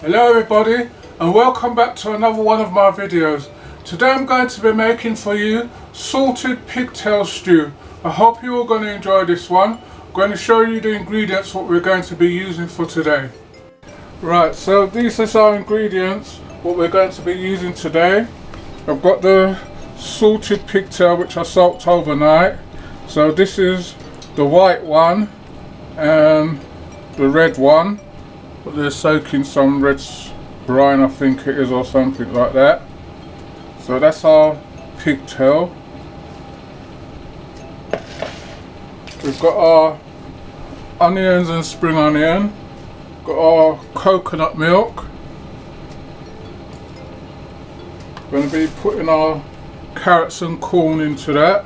Hello everybody and welcome back to another one of my videos. Today I'm going to be making for you salted pigtail stew. I hope you're all going to enjoy this one. I'm going to show you the ingredients what we're going to be using for today. Right, so these are our ingredients what we're going to be using today. I've got the salted pigtail which I soaked overnight. So this is the white one and the red one. But they're soaking some red brine, I think it is, or something like that. So that's our pigtail. We've got our onions and spring onion. Got our coconut milk. Going to be putting our carrots and corn into that.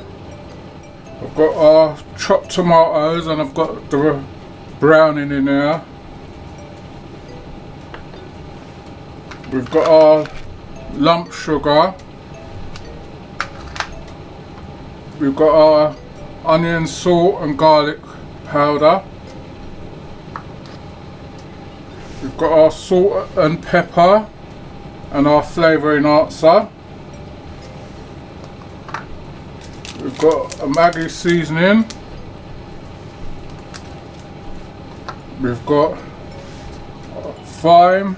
I've got our chopped tomatoes and I've got the browning in there. We've got our lump sugar. We've got our onion, salt and garlic powder. We've got our salt and pepper and our flavouring answer. We've got a Maggi seasoning. We've got thyme,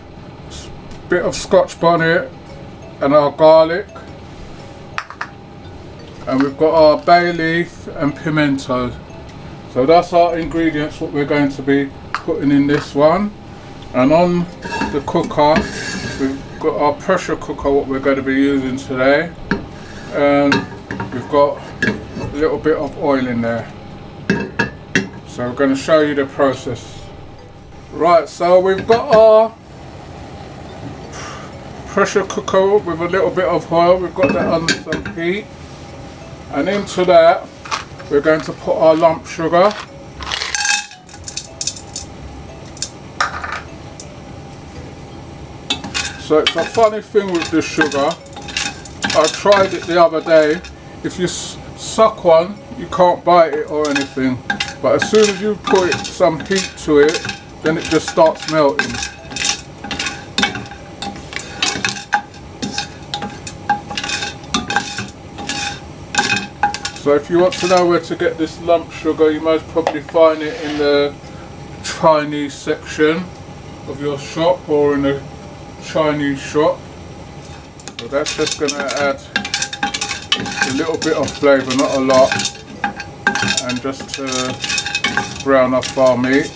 bit of scotch bonnet and our garlic, and we've got our bay leaf and pimento. So that's our ingredients what we're going to be putting in this one. And on the cooker we've got our pressure cooker what we're going to be using today, and we've got a little bit of oil in there. So we're going to show you the process. Right, so we've got our pressure cooker with a little bit of oil. We've got that on some heat, and into that we're going to put our lump sugar. So it's a funny thing with this sugar. I tried it the other day. If you suck one you can't bite it or anything, but as soon as you put some heat to it then it just starts melting. So if you want to know where to get this lump sugar, you most probably find it in the Chinese section of your shop or in a Chinese shop. So that's just going to add a little bit of flavour, not a lot, and just to brown up our meat.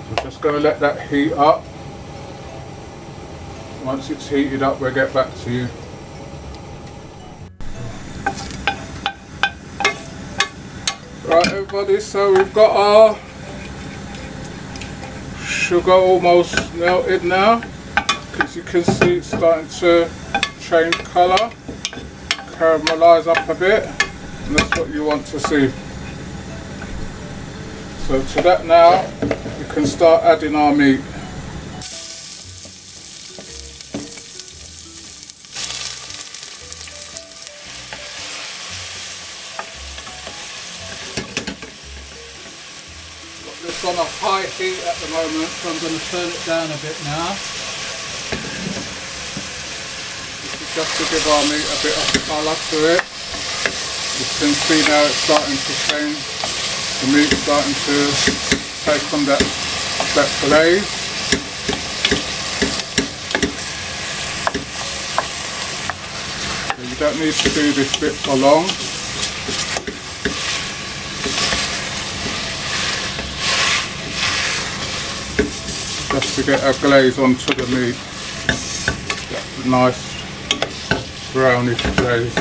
So just going to let that heat up. Once it's heated up we'll get back to you. Right everybody, so we've got our sugar almost melted now. As you can see it's starting to change colour, caramelise up a bit, and that's what you want to see. So to that now you can start adding our meat. It's on a high heat at the moment, so I'm going to turn it down a bit now. This is just to give our meat a bit of colour to it. You can see now it's starting to change. The meat's starting to take on that glaze. So you don't need to do this bit for long. Just to get a glaze onto the meat, that nice brownish glaze.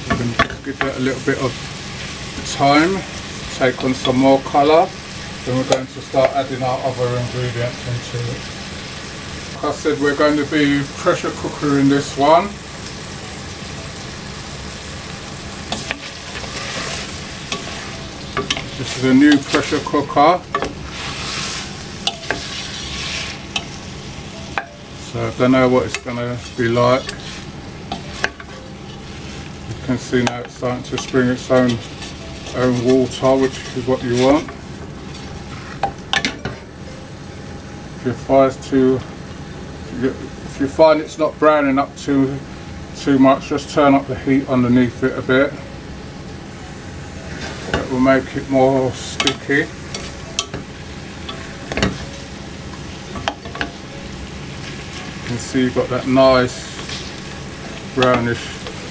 You can just give that a little bit of time, take on some more colour, then we're going to start adding our other ingredients into it. Like I said, we're going to be pressure cookering this one. This is a new pressure cooker. So I don't know what it's going to be like. You can see now it's starting to spring its own own water, which is what you want. If you find it's not browning up too much, just turn up the heat underneath it a bit. That will make it more sticky. You can see you've got that nice brownish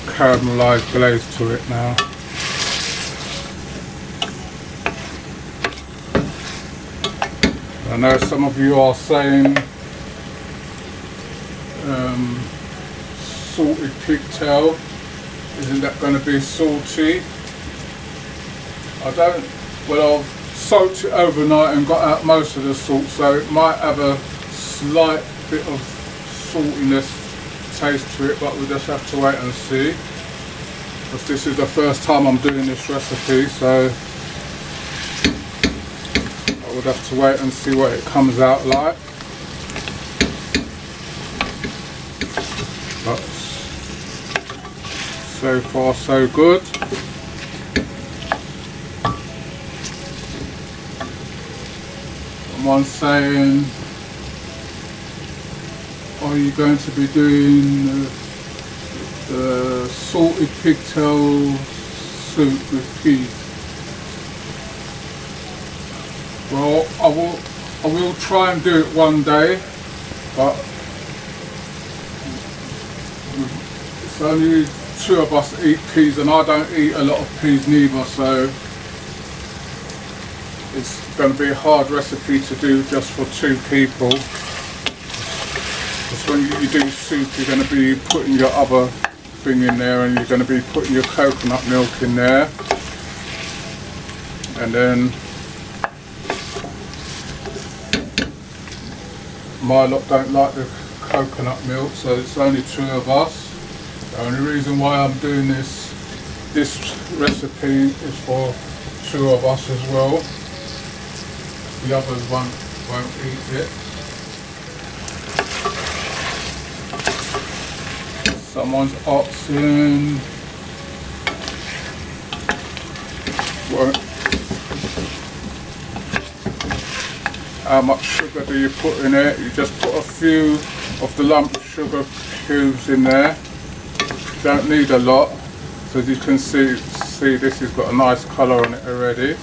caramelized glaze to it now. I know some of you are saying salted pigtail, isn't that going to be salty? Well, I've soaked it overnight and got out most of the salt, so it might have a slight bit of saltiness taste to it, but we'll just have to wait and see, because this is the first time I'm doing this recipe, so I would have to wait and see what it comes out like. But so far so good. Someone's saying, are you going to be doing the salted pigtail soup with peas? Well, I will try and do it one day, but it's only 2 of us that eat peas, and I don't eat a lot of peas neither, so it's going to be a hard recipe to do just for 2 people. Because when you do soup, you're going to be putting your other thing in there, and you're going to be putting your coconut milk in there, and then my lot don't like the coconut milk, so it's only 2 of us. The only reason why I'm doing this recipe is for 2 of us as well. The others won't eat it. Someone's asking, how much sugar do you put in it? You just put a few of the lump sugar cubes in there. You don't need a lot. So as you can see this has got a nice colour on it already.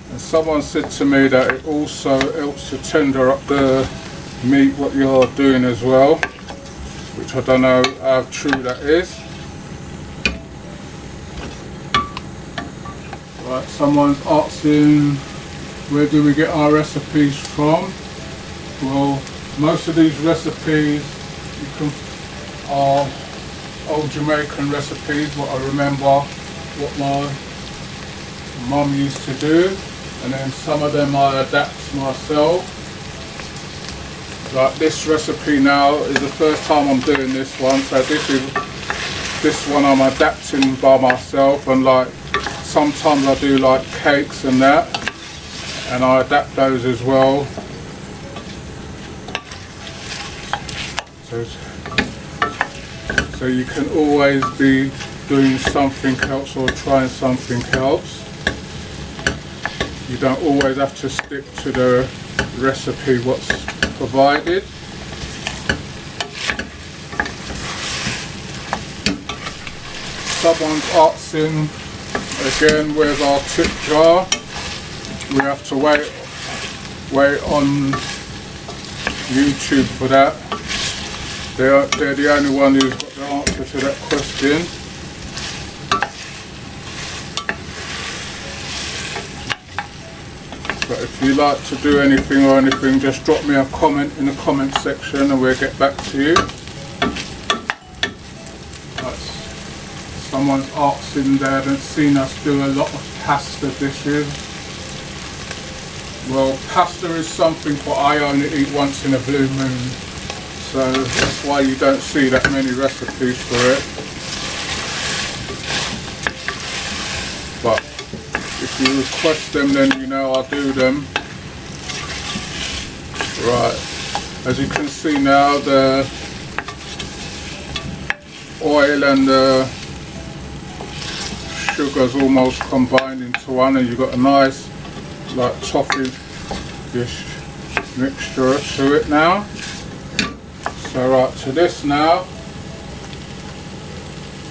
And someone said to me that it also helps to tender up the meat what you're doing as well, which I don't know how true that is. Right, someone's asking, where do we get our recipes from? Well, most of these recipes are old Jamaican recipes, what I remember what my mum used to do, and then some of them I adapt myself. Like this recipe now is the first time I'm doing this one, so this one I'm adapting by myself, and like sometimes I do like cakes and that, and I adapt those as well. So you can always be doing something else or trying something else. You don't always have to stick to the recipe what's provided. Someone's asking again, where's our tip jar? We have to wait on YouTube for that. They're the only one who's got the answer to that question. But if you like to do anything or anything, just drop me a comment in the comment section and we'll get back to you. Someone's asking, they haven't seen us do a lot of pasta dishes. Well, pasta is something that I only eat once in a blue moon, so that's why you don't see that many recipes for it. But if you request them, then you know I'll do them. Right, as you can see now, the oil and the sugar's almost combined into one, and you've got a nice like toffee-ish mixture to it now. So right, to this now,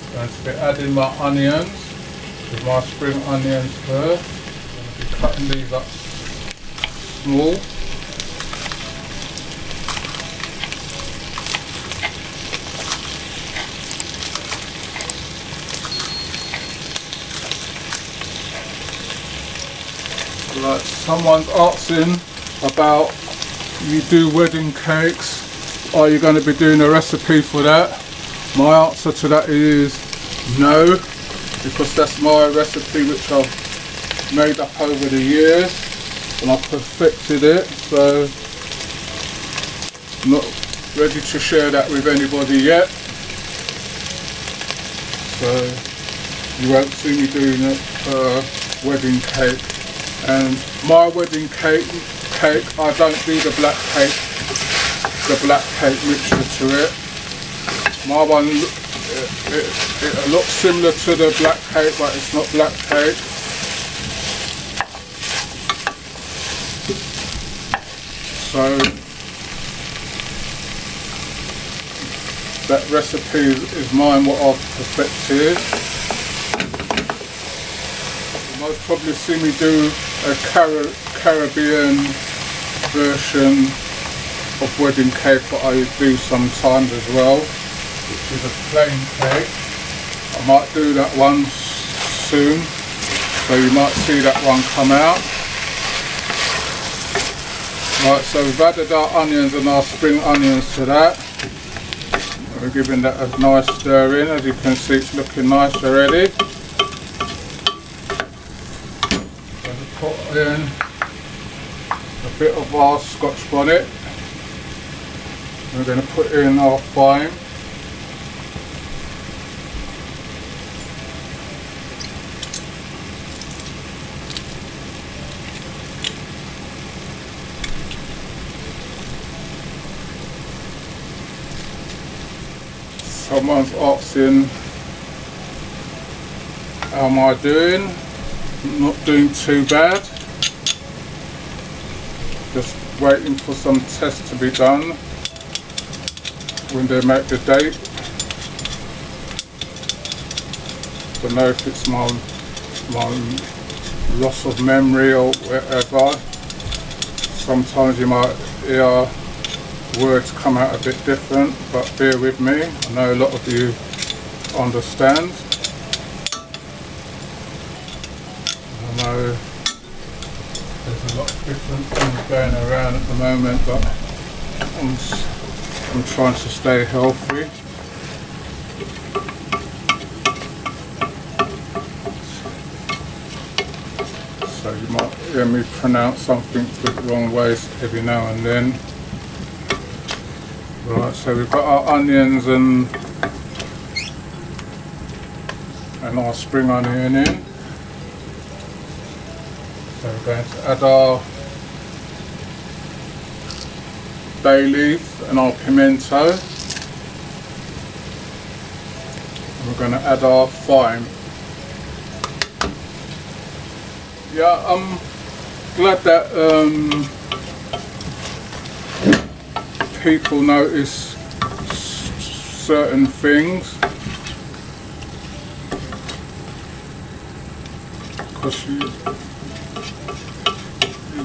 I'm going to be adding my onions, with my spring onions first. I'm going to be cutting these up small. Like someone's asking about, you do wedding cakes, are you going to be doing a recipe for that? My answer to that is no, because that's my recipe which I've made up over the years and I've perfected it, so I'm not ready to share that with anybody yet. So you won't see me doing a wedding cake. And my wedding cake, I don't do the black cake mixture to it. My one, it looks similar to the black cake, but it's not black cake. So that recipe is mine, what I've perfected. You'll most probably see me do a Caribbean version of wedding cake that I do sometimes as well, which is a plain cake. I might do that one soon, so you might see that one come out. Right, so we've added our onions and our spring onions to that. We're giving that a nice stir in. As you can see, it's looking nice already. Put in a bit of our Scotch bonnet. We're going to put in our thyme. Someone's asking, how am I doing? Not doing too bad. Just waiting for some tests to be done when they make the date. Don't know if it's my loss of memory or whatever. Sometimes you might hear words come out a bit different, but bear with me. I know a lot of you understand. I know there's a lot of different things going around at the moment, but I'm trying to stay healthy. So you might hear me pronounce something the wrong way every now and then. Right, so we've got our onions and our spring onion in. So we're going to add our bay leaf and our pimento. And we're going to add our thyme. Yeah, I'm glad that people notice certain things, because you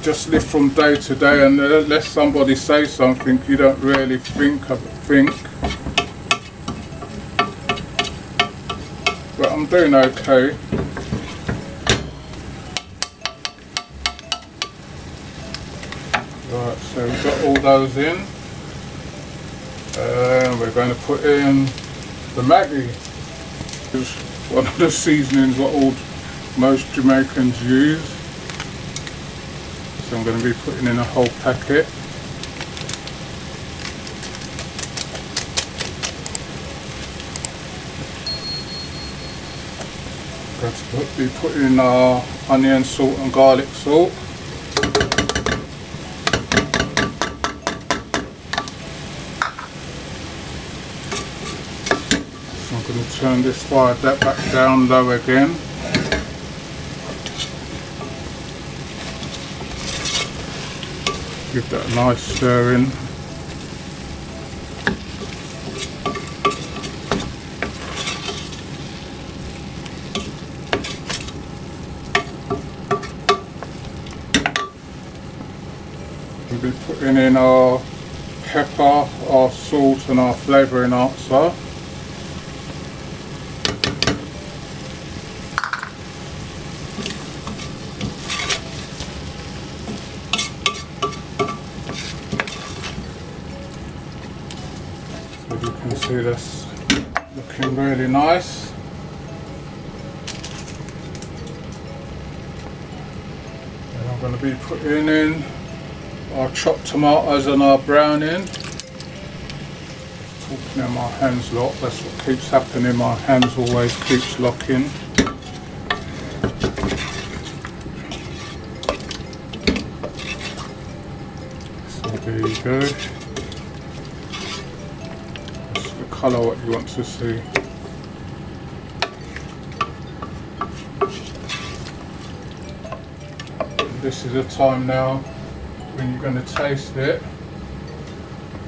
just live from day to day, and unless somebody says something, you don't really think. But I'm doing okay. Right, so we've got all those in. We're going to put in the Maggi. It's one of the seasonings what most Jamaicans use. So I'm going to be putting in a whole packet. Going to be putting in our onion salt and garlic salt. We'll turn this fire back down low again. Give that a nice stir in. We'll be putting in our pepper, our salt and our flavouring enhancer. As you can see, that's looking really nice. And I'm going to be putting in our chopped tomatoes and our browning. Talking in my hands lock, that's what keeps happening, my hands always keeps locking. So there you go. That's the colour what you want to see. And this is the time now when you're going to taste it,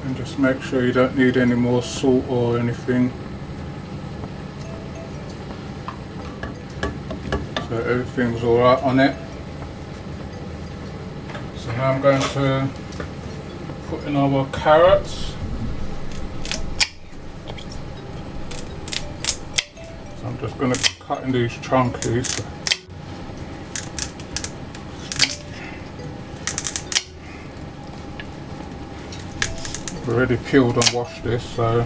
and just make sure you don't need any more salt or anything. So everything's alright on it. So now I'm going to put in our carrots. So I'm just going to cut in these chunkies. I've already peeled and washed this, so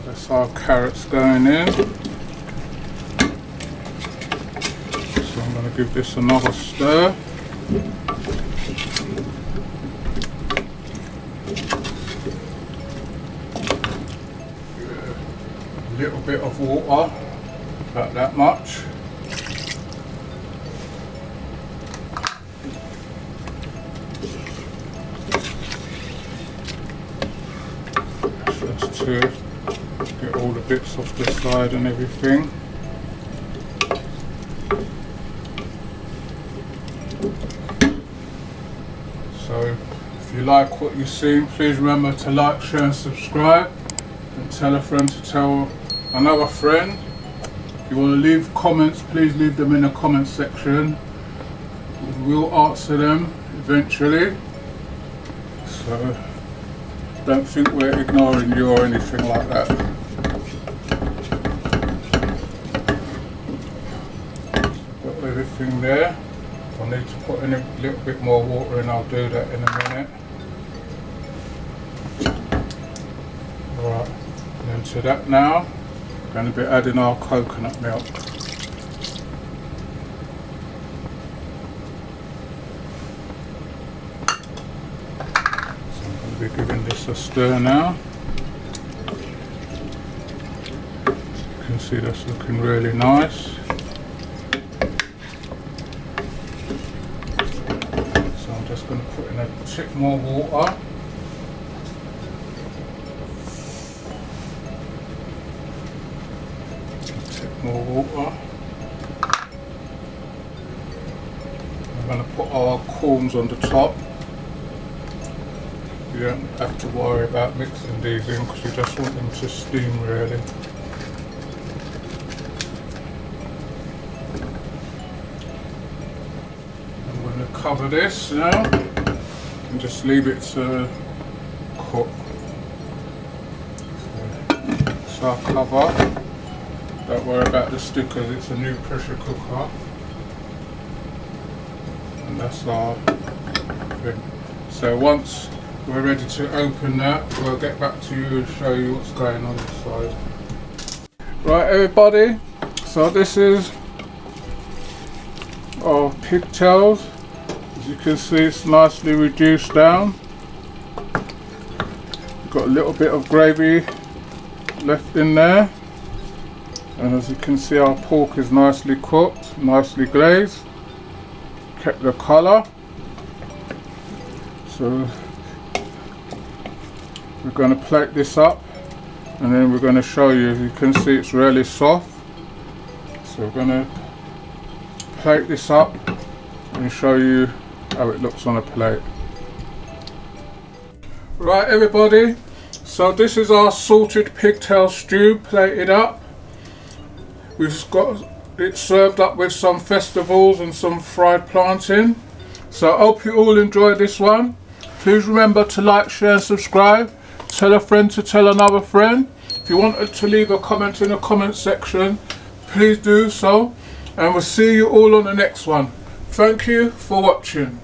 that's our carrots going in. So I'm going to give this another stir. A little bit of water. About that much. Just to get all the bits off the side and everything. So if you like what you've seen, please remember to like, share and subscribe, and tell a friend to tell another friend. If you want to leave comments, please leave them in the comment section. We'll answer them eventually. So don't think we're ignoring you or anything like that. Got everything there. I need to put in a little bit more water in, I'll do that in a minute. Alright, and then to that now, going to be adding our coconut milk. So I'm going to be giving this a stir now. You can see that's looking really nice. So I'm just going to put in a tick more water. More water. I'm going to put our corns on the top. You don't have to worry about mixing these in because you just want them to steam really. I'm going to cover this now and just leave it to cook. So I'll cover. Don't worry about the stickers, it's a new pressure cooker. And that's our thing. So once we're ready to open that, we'll get back to you and show you what's going on inside. Right everybody, so this is our pigtails. As you can see, it's nicely reduced down. Got a little bit of gravy left in there. And as you can see, our pork is nicely cooked, nicely glazed. kept the colour. So we're going to plate this up, and then we're going to show you. As you can see, it's really soft. So we're going to plate this up and show you how it looks on a plate. Right everybody, so this is our salted pigtail stew plated up. We've got it served up with some festivals and some fried plantain. So I hope you all enjoyed this one. Please remember to like, share and subscribe. Tell a friend to tell another friend. If you wanted to leave a comment in the comment section, please do so. And we'll see you all on the next one. Thank you for watching.